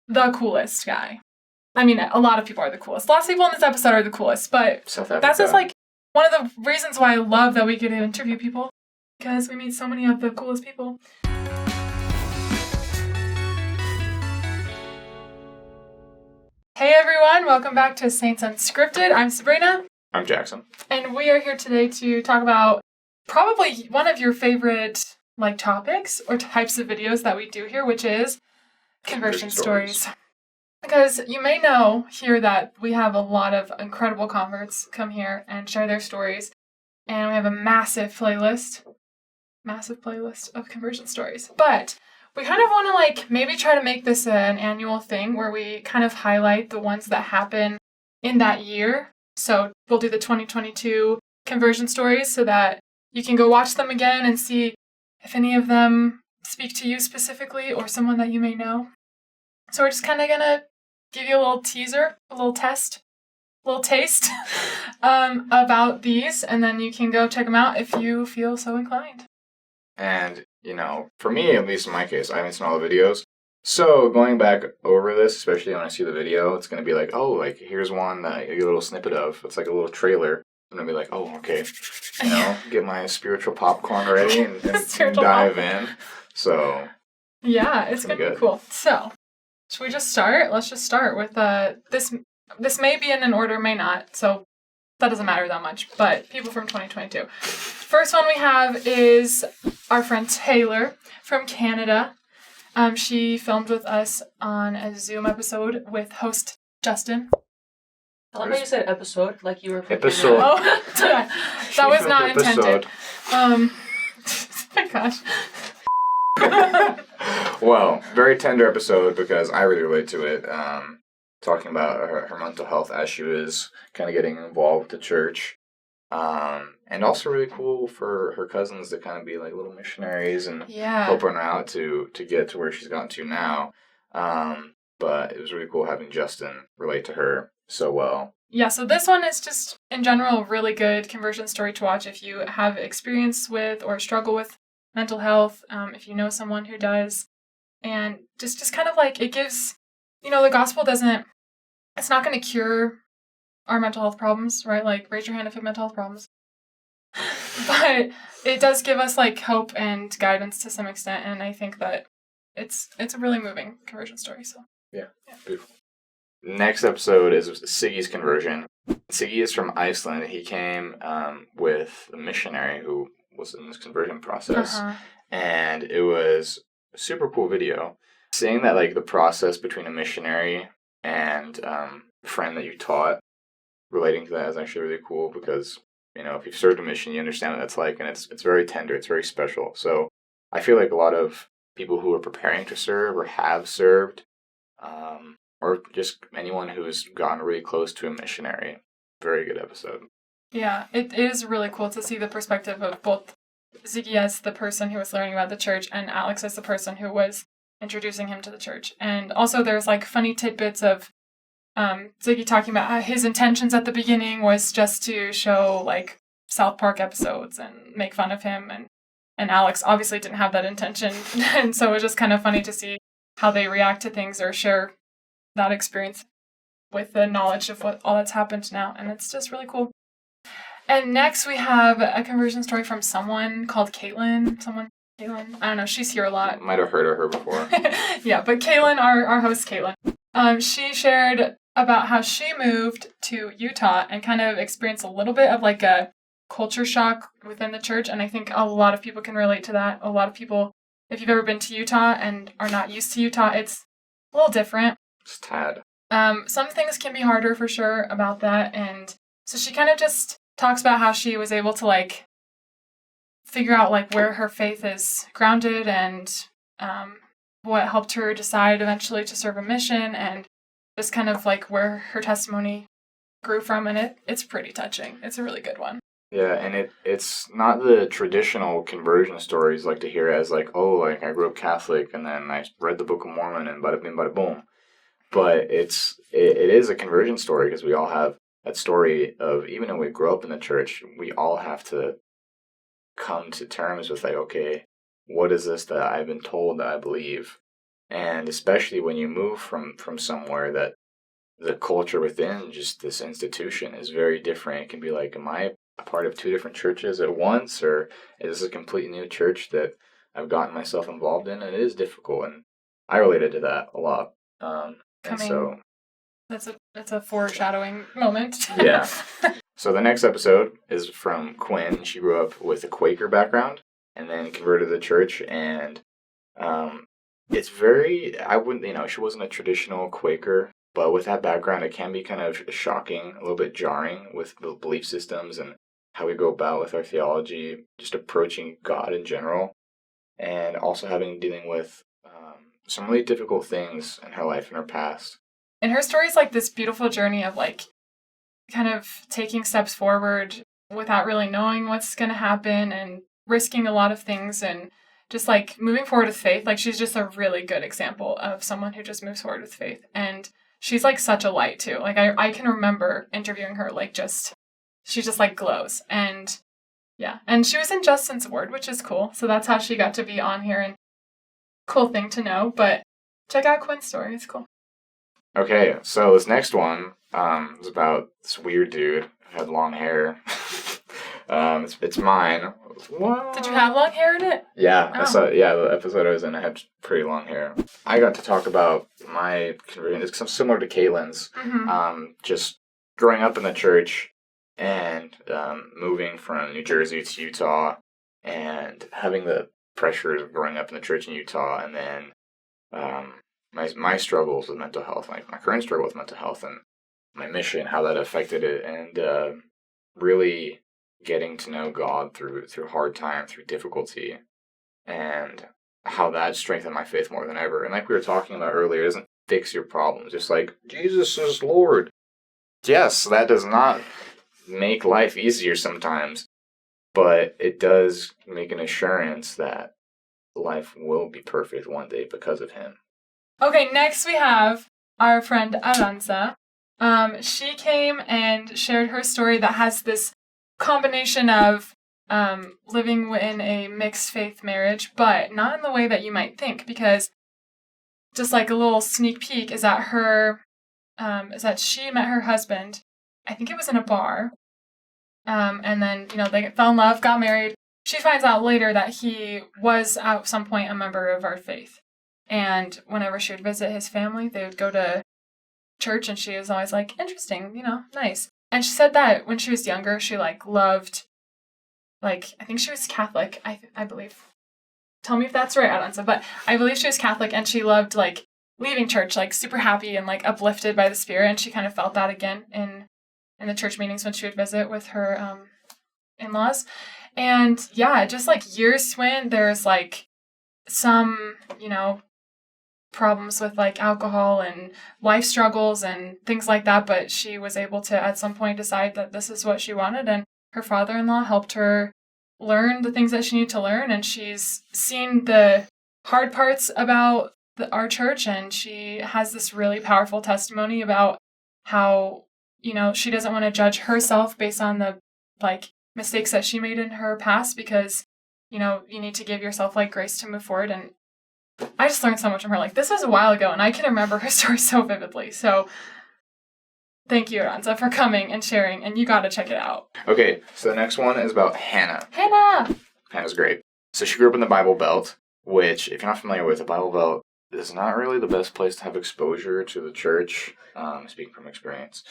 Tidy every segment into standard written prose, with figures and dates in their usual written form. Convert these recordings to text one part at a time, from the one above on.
the coolest guy. I mean, a lot of people are the coolest. Lots of people in this episode are the coolest, but that's just like one of the reasons why I love that we get to interview people, because we meet so many of the coolest people. Hey everyone, welcome back to Saints Unscripted. I'm Sabrina. I'm Jackson. And we are here today to talk about probably one of your favorite topics or types of videos that we do here, which is conversion stories. Because you may know here that we have a lot of incredible converts come here and share their stories. And we have a massive playlist of conversion stories. But we kind of want to maybe try to make this an annual thing where we kind of highlight the ones that happen in that year. So we'll do the 2022 conversion stories so that you can go watch them again and see if any of them speak to you specifically or someone that you may know. So we're just kind of going to give you a little teaser, a little taste about these, and then you can go check them out if you feel so inclined. And, for me, at least in my case, I haven't seen all the videos. So going back over this, especially when I see the video, it's going to be here's one that you get a little snippet of. It's like a little trailer. I'm going to be like, oh, okay. Get my spiritual popcorn ready and dive in. So. Yeah, it's going to be cool. So, should we just start? Let's just start with this. This may be in an order, may not. So that doesn't matter that much. But people from 2022. First one we have is our friend Taylor from Canada. She filmed with us on a Zoom episode with host Justin. I love how you said episode, like you were from episode. Oh, that was not intended. Oh my gosh. Well, very tender episode because I really relate to it. Talking about her mental health as she was kind of getting involved with the church. And also really cool for her cousins to kind of be like little missionaries and help her out to get to where she's gotten to now. But it was really cool having Justin relate to her so well. Yeah, so this one is just, in general, a really good conversion story to watch if you have experience with or struggle with mental health, if you know someone who does. And just kind of it gives, the gospel it's not going to cure our mental health problems, right? Raise your hand if you have mental health problems. But it does give us hope and guidance to some extent, and I think that it's a really moving conversion story. So yeah. Beautiful. Next episode is Siggy's conversion. Siggy is from Iceland. He came with a missionary who was in this conversion process, and it was a super cool video. Seeing that the process between a missionary and a friend that you taught, relating to that is actually really cool because, if you've served a mission, you understand what that's like, and it's very tender, it's very special. So I feel like a lot of people who are preparing to serve or have served, or just anyone who's gotten really close to a missionary, very good episode. Yeah, it is really cool to see the perspective of both Ziggy as the person who was learning about the church and Alex as the person who was introducing him to the church. And also there's funny tidbits of Ziggy talking about how his intentions at the beginning was just to show South Park episodes and make fun of him, and Alex obviously didn't have that intention. And so it was just kind of funny to see how they react to things or share that experience with the knowledge of what all that's happened now, and it's just really cool. And next we have a conversion story from someone called Caitlin. I don't know, she's here a lot. Might have heard of her before. Yeah, but Caitlin, our host Caitlin, she shared about how she moved to Utah and kind of experienced a little bit of a culture shock within the church, and I think a lot of people can relate to that. A lot of people, if you've ever been to Utah and are not used to Utah, it's a little different. Just tad. Some things can be harder for sure about that, and so she kind of just talks about how she was able to figure out where her faith is grounded and what helped her decide eventually to serve a mission, and just kind of where her testimony grew from, and it's pretty touching. It's a really good one. Yeah, and it's not the traditional conversion stories to hear as I grew up Catholic and then I read the Book of Mormon and bada bing bada boom. But it is a conversion story because we all have that story of, even though we grew up in the church, we all have to come to terms with okay, what is this that I've been told that I believe? And especially when you move from somewhere that the culture within just this institution is very different. It can be like, am I a part of two different churches at once, or is this a completely new church that I've gotten myself involved in? And it is difficult, and I related to that a lot. And so that's a foreshadowing moment. Yeah. So the next episode is from Quinn. She grew up with a Quaker background and then converted to the church, and it's very, I wouldn't, she wasn't a traditional Quaker, but with that background, it can be kind of shocking, a little bit jarring with the belief systems and how we go about with our theology, just approaching God in general, and also dealing with some really difficult things in her life and her past. And her story is like this beautiful journey of like kind of taking steps forward without really knowing what's going to happen and risking a lot of things and just like moving forward with faith. Like she's just a really good example of someone who just moves forward with faith. And she's like such a light too. Like I can remember interviewing her, like she just like glows. And yeah. And she was in Justin's Award, which is cool. So that's how she got to be on here, and cool thing to know. But check out Quinn's story. It's cool. Okay, so this next one is about this weird dude who had long hair. It's mine. What? Did you have long hair in it? Yeah, Oh. the episode I was in, I had pretty long hair. I got to talk about my conversion. It's similar to Caitlin's. Mm-hmm. Just growing up in the church and moving from New Jersey to Utah and having the pressures of growing up in the church in Utah, and then my struggles with mental health, my current struggle with mental health, and my mission, how that affected it, and really getting to know God through hard time, through difficulty, and how that strengthened my faith more than ever. And like we were talking about earlier, it doesn't fix your problems. Just like, Jesus is Lord. Yes, that does not make life easier sometimes, but it does make an assurance that life will be perfect one day because of Him. Okay, next we have our friend Aranza. She came and shared her story that has this combination of living in a mixed faith marriage, but not in the way that you might think, because just like a little sneak peek is that she met her husband, I think it was in a bar, and then, they fell in love, got married. She finds out later that he was at some point a member of our faith. And whenever she would visit his family, they would go to church, and she was always like, interesting, nice. And she said that when she was younger, she loved, I think she was Catholic, I believe. Tell me if that's right, Adanza, but I believe she was Catholic, and she loved leaving church, super happy and uplifted by the Spirit, and she kind of felt that again in the church meetings when she would visit with her in-laws. And yeah, just years went, there's some, problems with alcohol and life struggles and things like that, but she was able to at some point decide that this is what she wanted, and her father-in-law helped her learn the things that she needed to learn, and she's seen the hard parts about our church, and she has this really powerful testimony about how, she doesn't want to judge herself based on the mistakes that she made in her past, because you need to give yourself grace to move forward. And I just learned so much from her. This was a while ago, and I can remember her story so vividly. So thank you, Aranza, for coming and sharing, and you got to check it out. Okay, so the next one is about Hannah. Hannah's great. So she grew up in the Bible Belt, which, if you're not familiar with, the Bible Belt is not really the best place to have exposure to the church, speaking from experience.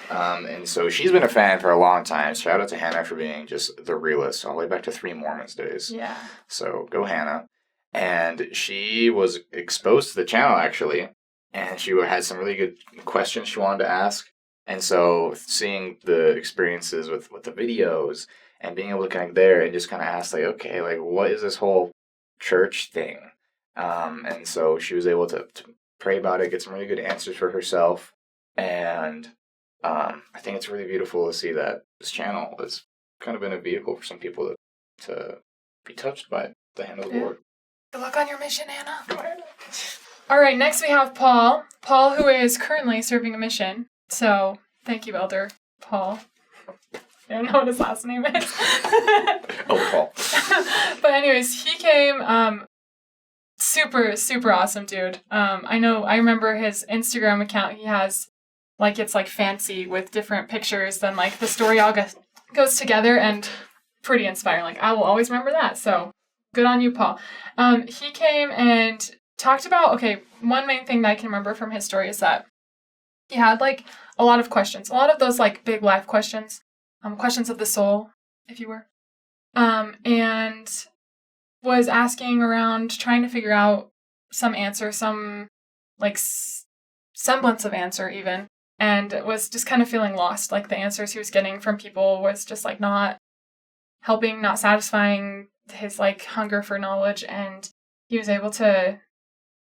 And so she's been a fan for a long time. Shout out to Hannah for being just the realist, all the way back to 3 Mormons days. Yeah. So go Hannah. And she was exposed to the channel, actually, and she had some really good questions she wanted to ask. And so seeing the experiences with the videos and being able to connect there and just kind of ask, okay, what is this whole church thing? And so she was able to pray about it, get some really good answers for herself. And I think it's really beautiful to see that this channel has kind of been a vehicle for some people to be touched by the hand of the Lord. Good luck on your mission, Anna. All right, next we have Paul. Paul, who is currently serving a mission. So, thank you, Elder Paul. I don't know what his last name is. Oh, Paul. But anyways, he came super, super awesome dude. I remember his Instagram account. He has, like, it's, like, fancy with different pictures. Then, like, the story all goes together and pretty inspiring. Like, I will always remember that. So, good on you, Paul. He came and talked about, one main thing that I can remember from his story is that he had, like, a lot of questions. A lot of those, like, big life questions. Questions of the soul, if you were. And was asking around, trying to figure out some answer, some, like, semblance of answer, even. And was just kind of feeling lost. Like, the answers he was getting from people was just, like, not helping, not satisfying his, like, hunger for knowledge. And he was able to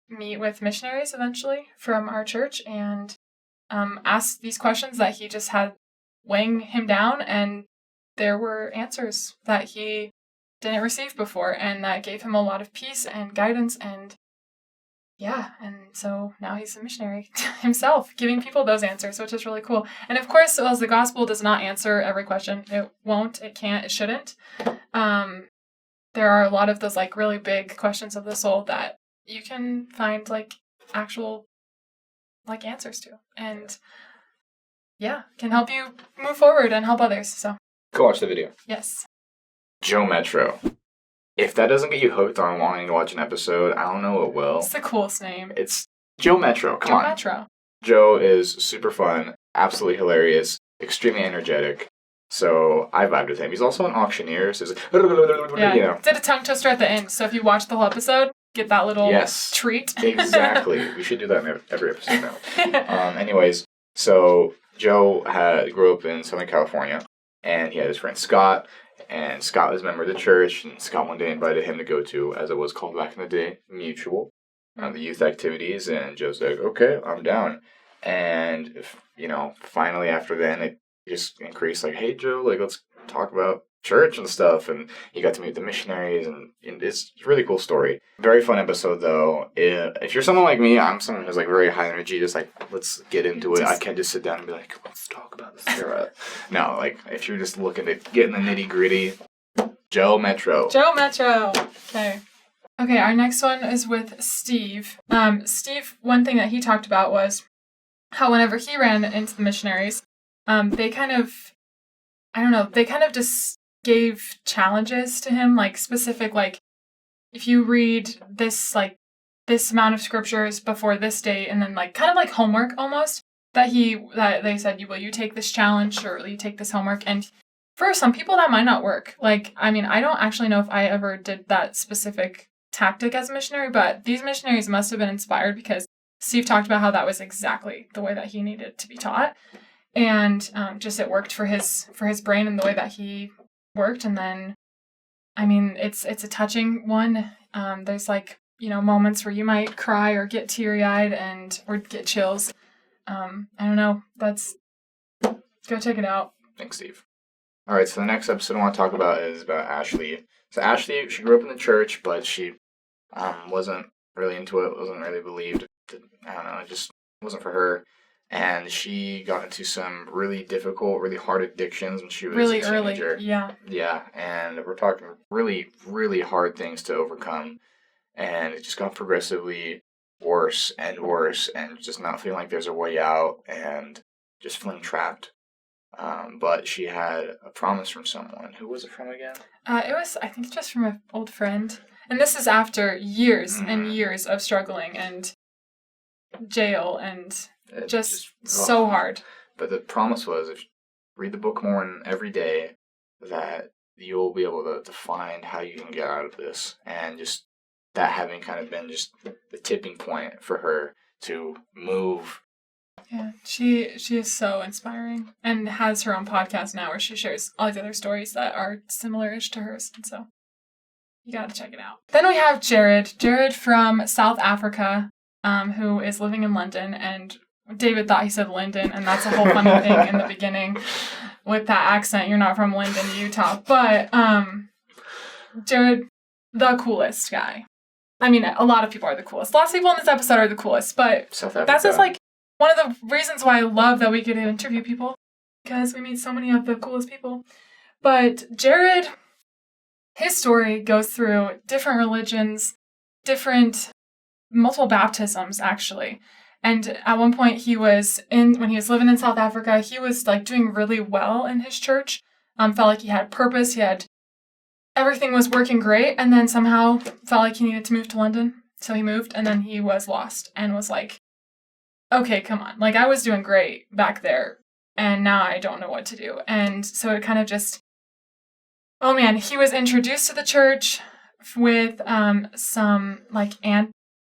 meet with missionaries eventually from our church and ask these questions that he just had weighing him down, and there were answers that he didn't receive before, and that gave him a lot of peace and guidance, and so now he's a missionary himself, giving people those answers, which is really cool. And of course, as the gospel does not answer every question, it won't, it can't, it shouldn't. There are a lot of those, like, really big questions of the soul that you can find, like, actual, like, answers to, and can help you move forward and help others. So go watch the video. Yes. Joe Metro. If that doesn't get you hooked on wanting to watch an episode, I don't know what will. It's the coolest name. It's Joe Metro. Come on. Joe Metro. Joe is super fun, absolutely hilarious, extremely energetic. So I vibed with him. He's also an auctioneer. So did a tongue twister at the end. So if you watch the whole episode, get that little treat. Exactly. We should do that in every episode now. Anyways, so Joe grew up in Southern California, and he had his friend Scott, and Scott was a member of the church, and Scott one day invited him to go to, as it was called back in the day, Mutual, the youth activities, and Joe's like, okay, I'm down. And, finally after then, it just increased, like, hey, Joe, like, let's talk about church and stuff, and he got to meet the missionaries, and it's a really cool story. Very fun episode, though. If you're someone like me, I'm someone who's, like, very high energy, just like, let's get into it. I can't just sit down and be like, let's talk about this. No, like, if you're just looking to get in the nitty gritty, Joe Metro. Joe Metro. Okay, our next one is with Steve. Steve, one thing that he talked about was how whenever he ran into the missionaries, they kind of just gave challenges to him, like, specific, like, if you read this, like, this amount of scriptures before this date, and then, like, kind of like homework almost, that they said, will you take this challenge, or will you take this homework? And for some people that might not work. Like, I mean, I don't actually know if I ever did that specific tactic as a missionary, but these missionaries must have been inspired, because Steve talked about how that was exactly the way that he needed to be taught. And just it worked for his brain and the way that he worked. And then, I mean, it's a touching one. There's, like, moments where you might cry or get teary-eyed or get chills. I don't know. Go check it out. Thanks, Steve. All right, so the next episode I want to talk about is about Ashley. So Ashley, she grew up in the church, but she wasn't really into it, wasn't really believed. I don't know, it just wasn't for her. And she got into some really difficult, really hard addictions when she was really a teenager. Early, yeah. Yeah, and we're talking really, really hard things to overcome. And it just got progressively worse and just not feeling like there's a way out and just feeling trapped. But she had a promise from someone. Who was it from again? It was, I think, just from an old friend. And this is after years and years of struggling and jail and just so hard. But the promise was, if you read the book more and every day, that you'll be able to find how you can get out of this. And just that having kind of been just the tipping point for her to move. Yeah, she is so inspiring, and has her own podcast now where she shares all these other stories that are similar-ish to hers. And so you got to check it out. Then we have Jared from South Africa, who is living in London, and David thought he said Linden, and that's a whole funny thing in the beginning with that accent. You're not from Linden, Utah. But Jared, the coolest guy. I mean, a lot of people are the coolest. Lots of people in this episode are the coolest, but that's just, like, one of the reasons why I love that we get to interview people, because we meet so many of the coolest people. But Jared, his story goes through different religions, multiple baptisms, actually. And at one point when he was living in South Africa, he was like doing really well in his church. Felt like he had purpose. Everything was working great. And then somehow felt like he needed to move to London. So he moved, and then he was lost and was like, okay, come on. Like, I was doing great back there, and now I don't know what to do. And so it kind of just, oh man, he was introduced to the church with some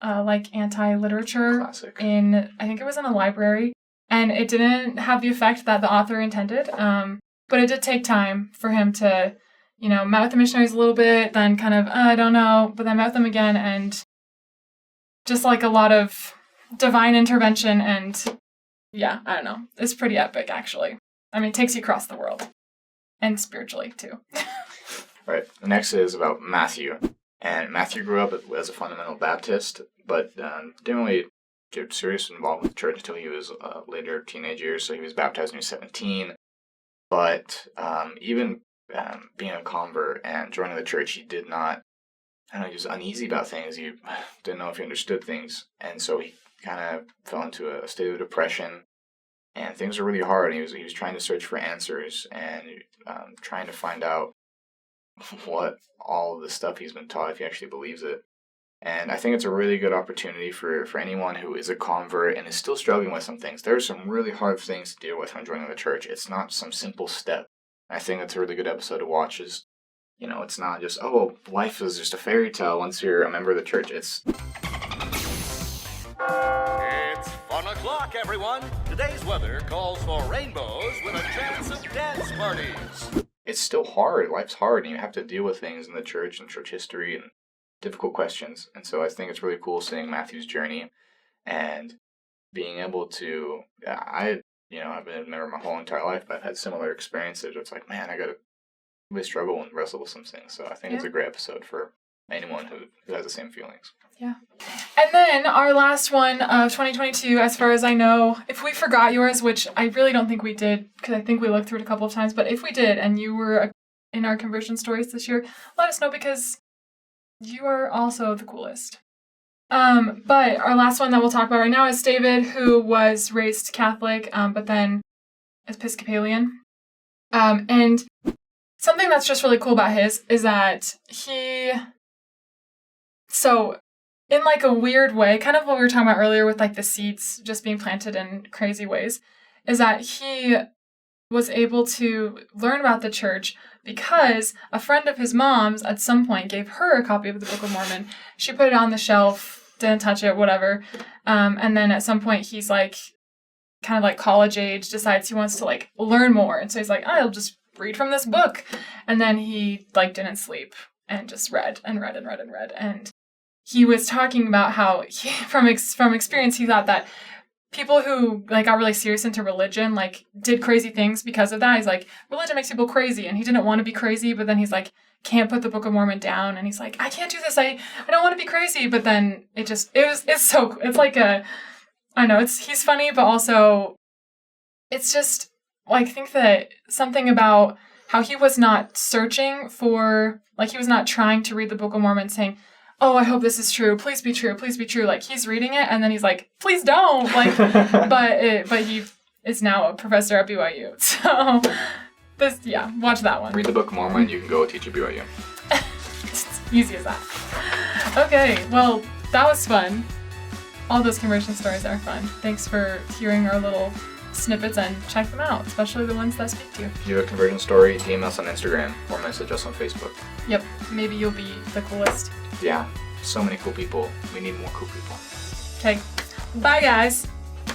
anti-literature. Classic. I think it was in a library, and it didn't have the effect that the author intended. But it did take time for him to, met with the missionaries a little bit, then kind of, I don't know, but then met with them again, and just like a lot of divine intervention, and yeah, I don't know. It's pretty epic, actually. I mean, it takes you across the world, and spiritually, too. Right. The next is about Matthew. And Matthew grew up as a fundamental Baptist, but didn't really get seriously involved with the church until he was later teenage years. So he was baptized when he was 17. But even being a convert and joining the church, he did not, he was uneasy about things. He didn't know if he understood things. And so he kind of fell into a state of depression. And things were really hard. He was trying to search for answers and trying to find out what all of the stuff he's been taught, if he actually believes it. And I think it's a really good opportunity for anyone who is a convert and is still struggling with some things. There are some really hard things to deal with when joining the church. It's not some simple step. I think it's a really good episode to watch. It's not just, life is just a fairy tale once you're a member of the church. It's fun o'clock, everyone. Today's weather calls for rainbows with a chance of dance parties. It's still hard. Life's hard, and you have to deal with things in the church and church history and difficult questions. And so I think it's really cool seeing Matthew's journey and being able to, I've been a member my whole entire life, but I've had similar experiences. It's like, man, I got to really struggle and wrestle with some things. So I think it's a great episode for anyone who has the same feelings. Yeah. And then our last one of 2022, as far as I know, if we forgot yours, which I really don't think we did, because I think we looked through it a couple of times, but if we did and you were in our conversion stories this year, let us know, because you are also the coolest. But our last one that we'll talk about right now is David, who was raised Catholic, but then Episcopalian. And something that's just really cool about his is that in like a weird way, kind of what we were talking about earlier with like the seeds just being planted in crazy ways, is that he was able to learn about the church because a friend of his mom's at some point gave her a copy of the Book of Mormon. She put it on the shelf, didn't touch it, whatever. And then at some point he's like, kind of like college age, decides he wants to like learn more. And so he's like, I'll just read from this book. And then he like didn't sleep and just read and read and read and read. And he was talking about how from experience, he thought that people who like got really serious into religion like did crazy things because of that. He's like, religion makes people crazy, and he didn't want to be crazy, but then he's like, can't put the Book of Mormon down, and he's like, I can't do this, I don't want to be crazy. But then it's like he's funny, but also it's just like, I think that something about how he was not searching for, like, he was not trying to read the Book of Mormon saying, oh, I hope this is true. Please be true. Please be true. Like, he's reading it, and then he's like, please don't. Like, but he is now a professor at BYU. So, watch that one. Read the Book of Mormon, you can go teach at BYU. It's easy as that. Okay, well, that was fun. All those conversion stories are fun. Thanks for hearing our little snippets, and check them out, especially the ones that speak to you. If you have a conversion story, DM us on Instagram or message us on Facebook. Yep, maybe you'll be the coolest. Yeah, so many cool people. We need more cool people. Okay, bye guys.